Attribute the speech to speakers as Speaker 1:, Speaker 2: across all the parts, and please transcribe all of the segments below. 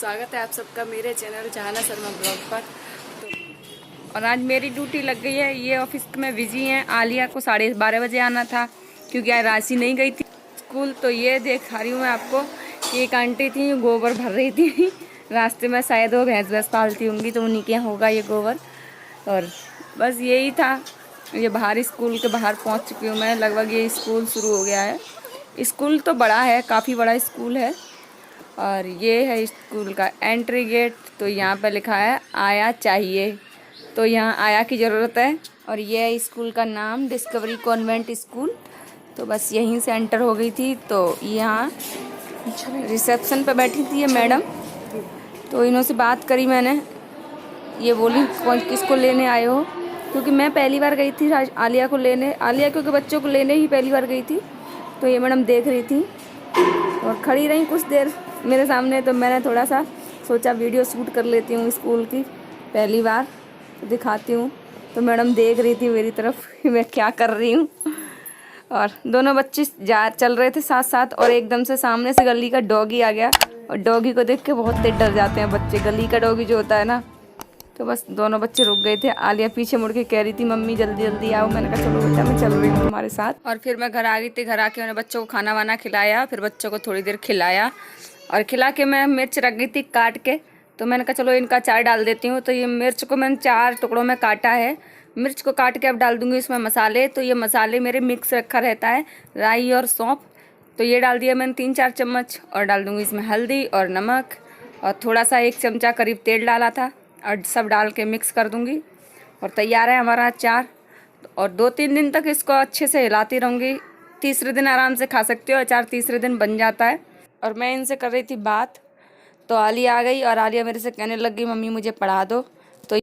Speaker 1: स्वागत है आप सबका मेरे चैनल जहाना शर्मा ब्लॉग पर। और आज मेरी ड्यूटी लग गई है, ये ऑफिस में बिजी हैं। आलिया को 12:30 बजे आना था क्योंकि आज राशि नहीं गई थी स्कूल। तो ये दिखा रही हूँ मैं आपको कि एक आंटी थी गोबर भर रही थी रास्ते में, शायद वो भैंस पालती होंगी तो उन्हीं के यहाँ होगा ये गोबर। और बस यही था, ये बाहर स्कूल के बाहर पहुँच चुकी हूँ मैं। लगभग ये स्कूल शुरू हो गया है। स्कूल तो बड़ा है, काफ़ी बड़ा स्कूल है। और ये है स्कूल का एंट्री गेट। तो यहाँ पर लिखा है आया चाहिए, तो यहाँ आया की ज़रूरत है। और ये है स्कूल का नाम, डिस्कवरी कॉन्वेंट स्कूल। तो बस यहीं से एंटर हो गई थी। तो यहाँ रिसेप्शन पे बैठी थी ये मैडम, तो इन्हों से बात करी मैंने। ये बोली कौन किसको लेने आए हो, क्योंकि मैं पहली बार गई थी आलिया को लेने। आलिया क्योंकि बच्चों को लेने ही पहली बार गई थी। तो ये मैडम देख रही थी और खड़ी रही कुछ देर मेरे सामने। तो मैंने थोड़ा सा सोचा वीडियो शूट कर लेती हूँ स्कूल की, पहली बार तो दिखाती हूँ। तो मैडम देख रही थी मेरी तरफ कि मैं क्या कर रही हूँ। और दोनों बच्चे चल रहे थे साथ साथ, और एकदम से सामने से गली का डॉगी आ गया। और डॉगी को देख के बहुत तेज डर जाते हैं बच्चे, गली का डॉगी जो होता है ना। तो बस दोनों बच्चे रुक गए थे। आलिया पीछे मुड़ के कह रही थी मम्मी जल्दी जल्दी आओ। मैंने कहा चलो बेटा मैं चल रही हूँ तुम्हारे साथ। और फिर मैं घर आ गई थी। घर आके मैंने बच्चों को खाना वाना खिलाया, फिर बच्चों को थोड़ी देर खिलाया और खिला के मैं मिर्च रख गई थी काट के। तो मैंने कहा चलो इनका अचार डाल देती हूँ। तो ये मिर्च को मैंने 4 टुकड़ों में काटा है। मिर्च को काट के अब डाल दूँगी इसमें मसाले। तो ये मसाले मेरे मिक्स रखा रहता है, राई और सौंफ। तो ये डाल दिया मैंने 3-4 चम्मच। और डाल दूँगी इसमें हल्दी और नमक और थोड़ा सा 1 चमचा करीब तेल डाला था। और सब डाल के मिक्स कर दूँगी और तैयार है हमारा अचार। और 2-3 दिन तक इसको अच्छे से हिलाती रहूँगी। तीसरे दिन आराम से खा सकते हो, अचार तीसरे दिन बन जाता है। और मैं इनसे कर रही थी बात, तो आलिया आ गई और आलिया मेरे से कहने लग गई मम्मी मुझे पढ़ा दो। तो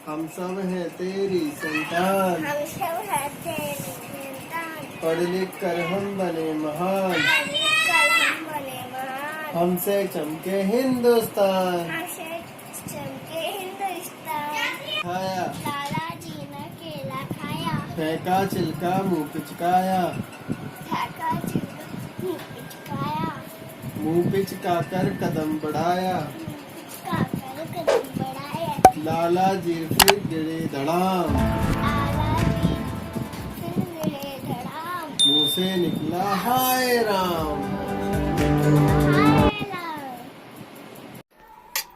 Speaker 2: हम सब हैं तेरी संतान, पढ़ लिख कर हम बने महान, हमसे चमके हिंदुस्तान। खाया
Speaker 3: दादाजी ने केला खाया,
Speaker 2: फेंका चिल्का मुँह पिचकाया, मुँह पिचका कर कदम बढ़ाया, लाला जी फिर गिरे धड़ाम, मुँह से निकला हाय राम।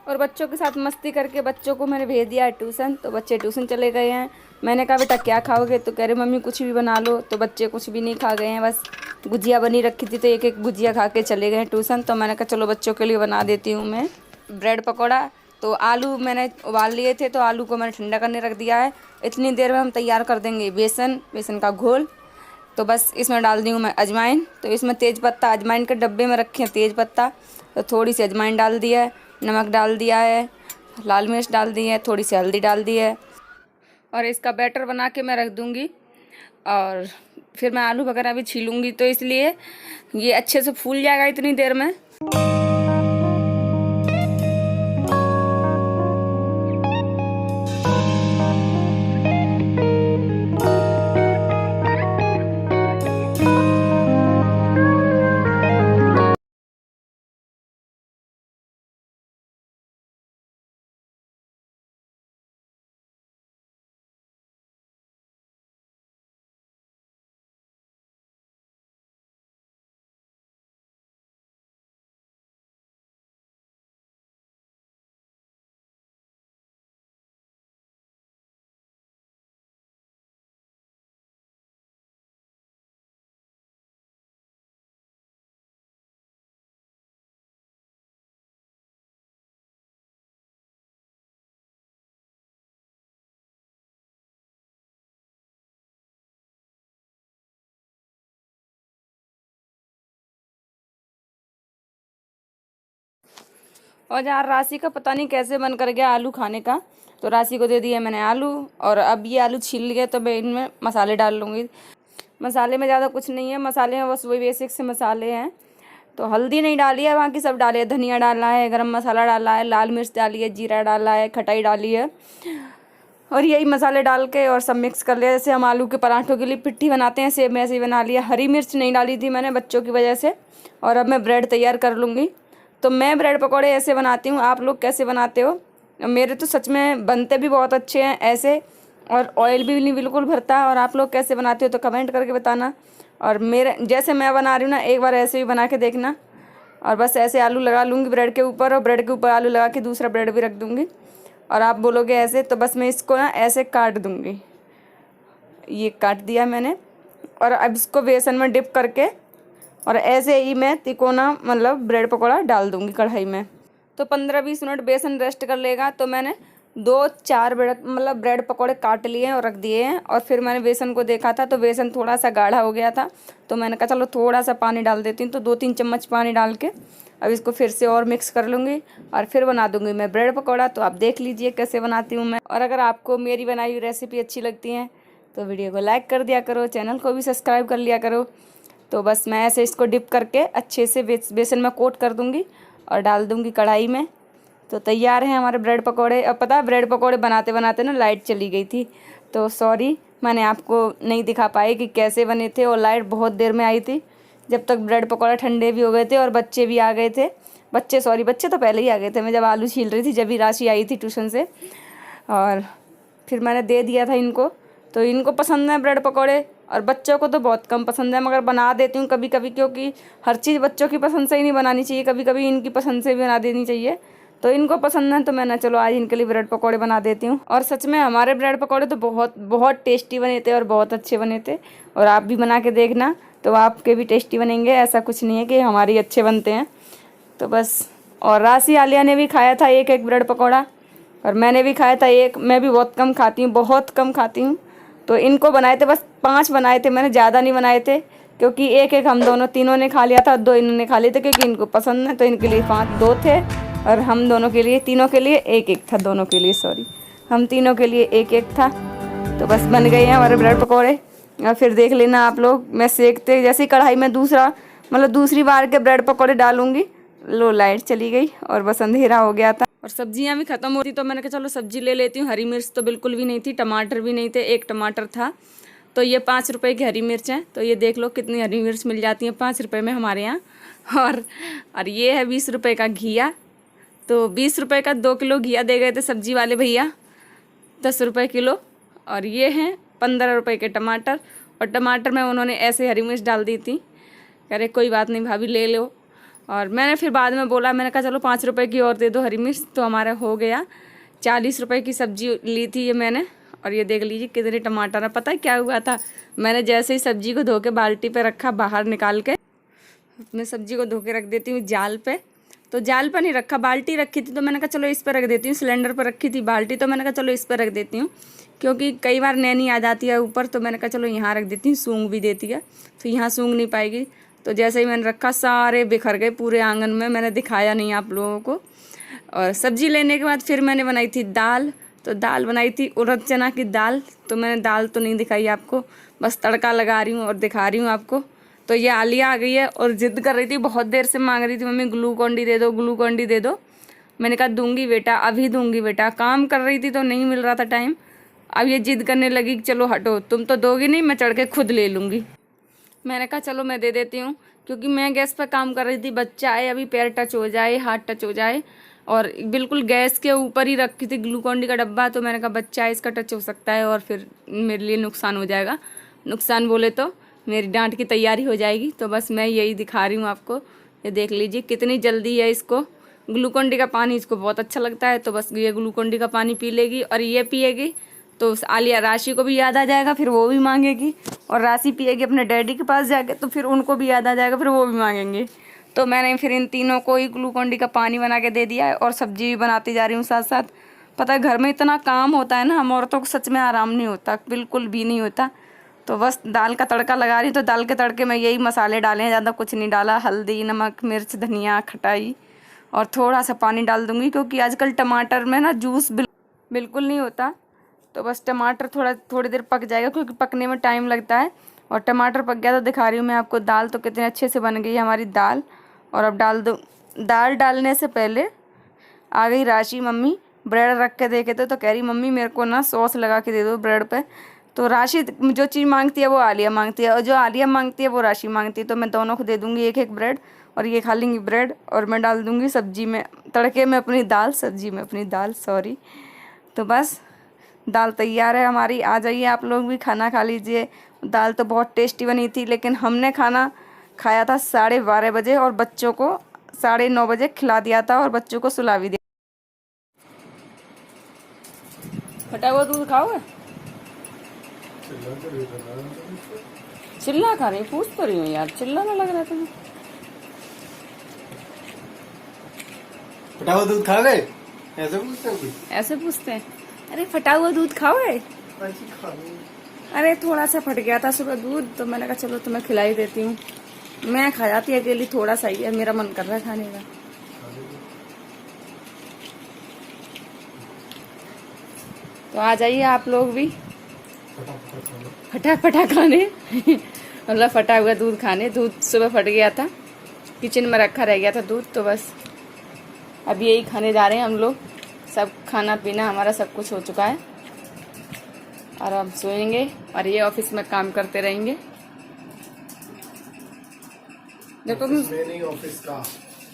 Speaker 1: और बच्चों के साथ मस्ती करके बच्चों को मैंने भेज दिया है ट्यूशन। तो बच्चे ट्यूशन चले गए हैं। मैंने कहा बेटा क्या खाओगे, तो कह रहे मम्मी कुछ भी बना लो। तो बच्चे कुछ भी नहीं खा गए हैं, बस गुजिया बनी रखी थी तो एक एक गुजिया खा के चले गए हैं ट्यूशन। तो मैंने कहा चलो बच्चों के लिए बना देती हूँ मैं ब्रेड पकौड़ा। तो आलू मैंने उबाल लिए थे, तो आलू को मैंने ठंडा करने रख दिया है। इतनी देर में हम तैयार कर देंगे बेसन का घोल। तो बस इसमें डाल दी हूँ मैं अजवाइन। तो इसमें तेज़पत्ता, अजवाइन के डब्बे में रखे हैं तेज़पत्ता, तो थोड़ी सी अजवाइन डाल दिया है, नमक डाल दिया है, लाल मिर्च डाल दी है, थोड़ी सी हल्दी डाल दी है। और इसका बैटर बना के मैं रख दूँगी। और फिर मैं आलू वगैरह भी छीलूँगी, तो इसलिए ये अच्छे से फूल जाएगा इतनी देर में। और यार राशि का पता नहीं कैसे मन कर गया आलू खाने का, तो राशि को दे दिया मैंने आलू। और अब ये आलू छील लिए तो मैं इनमें मसाले डाल लूँगी। मसाले में ज़्यादा कुछ नहीं है, मसाले में बस वही बेसिक से मसाले हैं। तो हल्दी नहीं डाली है, बाकी सब डाले है। धनिया डाला है, गरम मसाला डाला है, लाल मिर्च डाली है, जीरा डाला है, खटाई डाली है। और यही मसाले डाल के और सब मिक्स कर लिया। जैसे हम आलू के पराठों के लिए पिट्ठी बनाते हैं, सेम ऐसे ही बना लिया। हरी मिर्च नहीं डाली थी मैंने बच्चों की वजह से। और अब मैं ब्रेड तैयार कर लूँगी। तो मैं ब्रेड पकौड़े ऐसे बनाती हूँ, आप लोग कैसे बनाते हो? मेरे तो सच में बनते भी बहुत अच्छे हैं ऐसे, और ऑयल भी नहीं बिल्कुल भरता। और आप लोग कैसे बनाते हो तो कमेंट करके बताना। और मेरे जैसे मैं बना रही हूँ ना, एक बार ऐसे भी बना के देखना। और बस ऐसे आलू लगा लूँगी ब्रेड के ऊपर, और ब्रेड के ऊपर आलू लगा के दूसरा ब्रेड भी रख दूँगी। और आप बोलोगे ऐसे, तो बस मैं इसको ना ऐसे काट दूँगी। ये काट दिया मैंने, और अब इसको बेसन में डिप करके और ऐसे ही मैं तिकोना मतलब ब्रेड पकौड़ा डाल दूँगी कढ़ाई में। तो 15-20 मिनट बेसन रेस्ट कर लेगा। तो मैंने 2-4 ब्रेड पकौड़े काट लिए हैं और रख दिए हैं। और फिर मैंने बेसन को देखा था तो बेसन थोड़ा सा गाढ़ा हो गया था, तो मैंने कहा चलो थोड़ा सा पानी डाल देती हूँ। तो 2-3 चम्मच पानी डाल के अब इसको फिर से और मिक्स कर लूँगी और फिर बना दूँगी मैं ब्रेड पकौड़ा। तो आप देख लीजिए कैसे बनाती हूँ मैं। और अगर आपको मेरी बनाई हुई रेसिपी अच्छी लगती है तो वीडियो को लाइक कर दिया करो, चैनल को भी सब्सक्राइब कर लिया करो। तो बस मैं ऐसे इसको डिप करके अच्छे से बेसन में कोट कर दूँगी और डाल दूँगी कढ़ाई में। तो तैयार हैं हमारे ब्रेड पकौड़े। अब पता है ब्रेड पकौड़े बनाते बनाते ना लाइट चली गई थी, तो सॉरी मैंने आपको नहीं दिखा पाई कि कैसे बने थे। और लाइट बहुत देर में आई थी, जब तक ब्रेड पकौड़े ठंडे भी हो गए थे और बच्चे भी आ गए थे। बच्चे तो पहले ही आ गए थे, मैं जब आलू छील रही थी जब भी राशि आई थी ट्यूशन से, और फिर मैंने दे दिया था इनको। तो इनको पसंद है ब्रेड पकौड़े, और बच्चों को तो बहुत कम पसंद है, मगर बना देती हूँ कभी कभी, क्योंकि हर चीज़ बच्चों की पसंद से ही नहीं बनानी चाहिए, कभी कभी इनकी पसंद से भी बना देनी चाहिए। तो इनको पसंद है तो मैंने चलो आज इनके लिए ब्रेड पकौड़े बना देती हूँ। और सच में हमारे ब्रेड पकौड़े तो बहुत बहुत टेस्टी बने थे और बहुत अच्छे बने थे। और आप भी बना के देखना तो आपके भी टेस्टी बनेंगे, ऐसा कुछ नहीं है कि हमारे अच्छे बनते हैं। तो बस, और राशि आलिया ने भी खाया था एक ब्रेड पकौड़ा, और मैंने भी खाया था एक। मैं भी बहुत कम खाती हूँ, बहुत कम खाती हूँ। तो इनको बनाए थे, बस 5 बनाए थे मैंने, ज़्यादा नहीं बनाए थे, क्योंकि एक हम तीनों ने खा लिया था, 2 इन्होंने खा लिए थे क्योंकि इनको पसंद है। तो इनके लिए 2 थे, और हम दोनों के लिए, तीनों के लिए एक था, दोनों के लिए सॉरी, हम तीनों के लिए एक था। तो बस बन गए हैं हमारे ब्रेड पकौड़े। और फिर देख लेना आप लोग, मैं सेकते जैसे ही कढ़ाई में दूसरी बार के ब्रेड पकौड़े डालूंगी, लो लाइट चली गई और बस अंधेरा हो गया था और सब्जियां भी ख़त्म होती। तो मैंने कहा चलो सब्जी ले लेती हूँ। हरी मिर्च तो बिल्कुल भी नहीं थी, टमाटर भी नहीं थे, 1 टमाटर था। तो ये 5 रुपए की हरी मिर्च है। तो ये देख लो कितनी हरी मिर्च मिल जाती है 5 रुपए में हमारे यहाँ। और ये है 20 रुपए का घिया। तो 20 रुपए का 2 किलो घिया दे गए थे सब्जी वाले भैया, 10 रुपए किलो। और ये हैं 15 रुपए के टमाटर, और टमाटर में उन्होंने ऐसे हरी मिर्च डाल दी थी, कह रहे कोई बात नहीं भाभी ले लो। और मैंने फिर बाद में बोला, मैंने कहा चलो 5 रुपए की और दे दो हरी मिर्च। तो हमारा हो गया 40 रुपए की सब्जी ली थी ये मैंने। और ये देख लीजिए कितने टमाटर है। पता है क्या हुआ था, मैंने जैसे ही सब्जी को धो के बाल्टी पे रखा, बाहर निकाल के मैं सब्जी को धो के रख देती हूँ जाल पे, तो जाल पर नहीं रखा, बाल्टी रखी थी, तो मैंने कहा चलो इस पर रख देती हूँ। सिलेंडर पर रखी थी बाल्टी, तो मैंने कहा चलो इस पर रख देती हूँ, क्योंकि कई बार नैनी आ जाती है ऊपर। तो मैंने कहा चलो यहाँ रख देती हूँ, सूंघ भी देती है, तो यहाँ सूंघ नहीं पाएगी। तो जैसे ही मैंने रखा सारे बिखर गए पूरे आंगन में, मैंने दिखाया नहीं आप लोगों को। और सब्जी लेने के बाद फिर मैंने बनाई थी दाल। तो दाल बनाई थी उड़द चना की दाल। तो मैंने दाल तो नहीं दिखाई आपको, बस तड़का लगा रही हूँ और दिखा रही हूँ आपको। तो ये आलिया आ गई है और ज़िद कर रही थी, बहुत देर से मांग रही थी, मम्मी ग्लूकॉन डी दे दो, ग्लूकॉन डी दे दो। मैंने कहा दूंगी बेटा, अभी दूंगी बेटा। काम कर रही थी तो नहीं मिल रहा था टाइम। अब ये जिद करने लगी कि चलो हटो, तुम तो दोगी नहीं, मैं चढ़ के खुद ले लूँगी। मैंने कहा चलो मैं दे देती हूँ, क्योंकि मैं गैस पर काम कर रही थी, बच्चा आए, अभी पैर टच हो जाए, हाथ टच हो जाए। और बिल्कुल गैस के ऊपर ही रखी थी ग्लूकॉन डी का डब्बा। तो मैंने कहा बच्चा है, इसका टच हो सकता है और फिर मेरे लिए नुकसान हो जाएगा, नुकसान बोले तो मेरी डांट की तैयारी हो जाएगी। तो बस मैं यही दिखा रही हूँ आपको। ये देख लीजिए कितनी जल्दी है इसको। ग्लूकॉन डी का पानी इसको बहुत अच्छा लगता है, तो बस ये ग्लूकॉन डी का पानी पी लेगी और ये पिएगी। तो आलिया राशि को भी याद आ जाएगा, फिर वो भी मांगेगी, और राशि पिएगी अपने डैडी के पास जाके, तो फिर उनको भी याद आ जाएगा, फिर वो भी मांगेंगे। तो मैंने फिर इन तीनों को ही ग्लूकॉन डी का पानी बना के दे दिया है, और सब्जी भी बनाती जा रही हूँ साथ साथ। पता है घर में इतना काम होता है ना, हम औरतों को सच में आराम नहीं होता, बिल्कुल भी नहीं होता। तो बस दाल का तड़का लगा रही हूँ। तो दाल के तड़के में यही मसाले डाले हैं, ज़्यादा कुछ नहीं डाला, हल्दी, नमक, मिर्च, धनिया, खटाई, और थोड़ा सा पानी डाल दूँगी, क्योंकि आजकल टमाटर में ना जूस बिल्कुल नहीं होता। तो बस टमाटर थोड़ी देर पक जाएगा, क्योंकि पकने में टाइम लगता है। और टमाटर पक गया तो दिखा रही हूँ मैं आपको दाल। तो कितने अच्छे से बन गई है हमारी दाल। और अब डाल दो। दाल डालने से पहले आ गई राशि, मम्मी ब्रेड रख के देखे तो कह रही मम्मी मेरे को ना सॉस लगा के दे दो ब्रेड पे। तो राशि जो चीज़ मांगती है वो आलिया मांगती है, और जो आलिया मांगती है वो राशि मांगती है। तो मैं दोनों को दे दूँगी एक ब्रेड, और ये खा लेंगी ब्रेड, और मैं डाल दूँगी सब्जी में, तड़के में अपनी दाल, सब्जी में अपनी दाल, सॉरी। तो बस दाल तैयार है हमारी, आ जाइए आप लोग भी खाना खा लीजिए। दाल तो बहुत टेस्टी बनी थी, लेकिन हमने खाना खाया था 12:30 बजे और बच्चों को 9:30 बजे खिला दिया था और बच्चों को सुला भी दिया। फटा हुआ दूध खाओगे? चिल्ला खा रही, पूछ तो रही हूँ यार, चिल्ला ना लग रहा है तुम्हें।
Speaker 2: फटा हुआ दूध खा गए? ऐसे पूछते हैं कोई?
Speaker 1: ऐसे पूछते हैं, अरे फटा हुआ दूध खाओगे? अरे थोड़ा सा फट गया था सुबह दूध, तो मैंने कहा चलो तुम्हें खिला ही देती हूँ। मैं खा जाती अकेली, थोड़ा सा ही है, मेरा मन कर रहा है खाने का। तो आ जाइए आप लोग भी फटा खाने मतलब फटा हुआ दूध खाने। दूध सुबह फट गया था, किचन में रखा रह गया था दूध, तो बस अब यही खाने जा रहे हैं हम लोग। सब खाना पीना हमारा सब कुछ हो चुका है और अब सोएंगे और ये ऑफिस में काम करते रहेंगे। देखो
Speaker 2: नहीं, ऑफिस का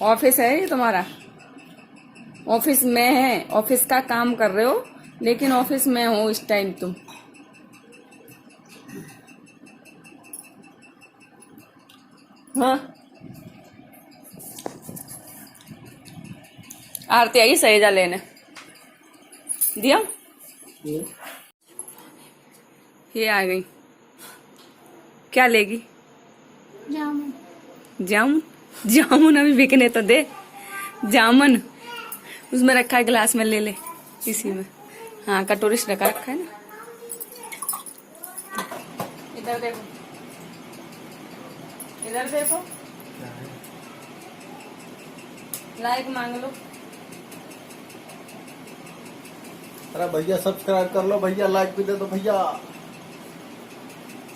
Speaker 1: ऑफिस है ये तुम्हारा, ऑफिस में है, ऑफिस का काम कर रहे हो, लेकिन ऑफिस में हो इस टाइम तुम। हाँ आरती आई सहेजा लेने, दिया ये आ गई। क्या लेगी?
Speaker 3: जामुन।
Speaker 1: जामुन? जामुन अभी बिकने तो दे। जामुन उसमें रखा है, गिलास में ले ले, इसी में। हाँ कटोरी से रखा है ना। इधर देखो, इधर देखो, लाइक मांग लो।
Speaker 2: अरे भैया सब्सक्राइब कर लो भैया, लाइक भी दे दो भैया।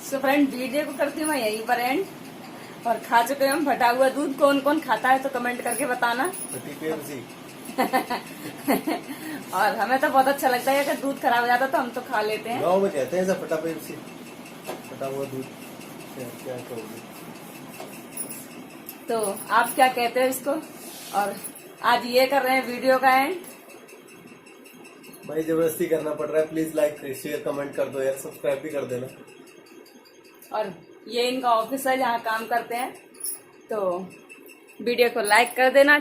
Speaker 1: सो फ्रेंड वीडियो को करती हूँ मैं यहीं पर एंड, और खा चुके हम फटा हुआ दूध। कौन कौन खाता है तो कमेंट करके बताना। और हमें तो बहुत अच्छा लगता है, अगर दूध खराब हो जाता तो हम तो खा लेते हैं।
Speaker 2: गाँव में कहते हैं ऐसा फटा पेप्सी, फटा हुआ दूध। क्या कहोगे?
Speaker 1: तो आप क्या कहते हो इसको? और आज ये कर रहे हैं वीडियो का एंड।
Speaker 2: भाई जबरदस्ती करना पड़ रहा है, प्लीज लाइक शेयर कमेंट कर दो यार, सब्सक्राइब भी कर देना।
Speaker 1: और ये इनका ऑफिस है जहाँ काम करते हैं, तो वीडियो को लाइक कर देना।